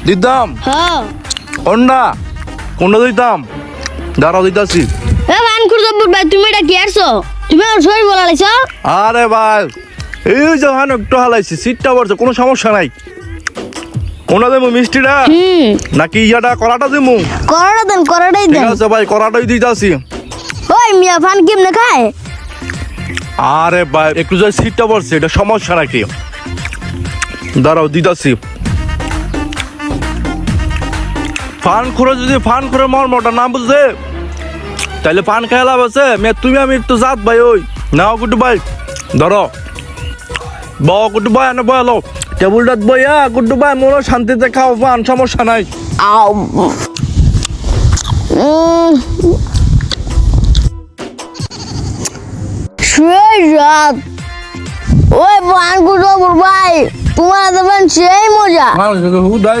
দিতাম হ্যাঁ কোনটা কোনটা দিতাম দাঁড়াও দিতাছি এ মান খুরদব ভাই তুমি এটা কি আরছো তুমি আর সই বলা লাইছো আরে ভাই এই যখন একটু হালাইছি সিটটা পড়ছে কোনো সমস্যা নাই কোনটা দেবো মিষ্টিটা নাকি ইয়াটা কড়াটা দেবো করাটাই ঠিক দেন আছে ভাই কড়াটাই দিতাছি ওই মিয়া ফান কেমনে খায় আরে ভাই একটু যে সিটটা পড়ছে এটা সমস্যা নাকি দাঁড়াও দিতাছি ফান খুঁড়ে যদি ফান খুঁড়ে মর্মটা না বুঝছে তাহলে পান খাই লাভ আছে তুমি আমি একটু জাত ভাই ওই নাও গুড্ডু ভাই ধরো গুড্ডু ভাই এনে বয়ালো টেবুলটাত বইয়া গুড্ডু ভাই মনে শান্তিতে খাও পান সমস্যা নাই আও সেই রাত ওই ফান খুরদব ভাই তোমার দেবেন সেই মজা হুদাই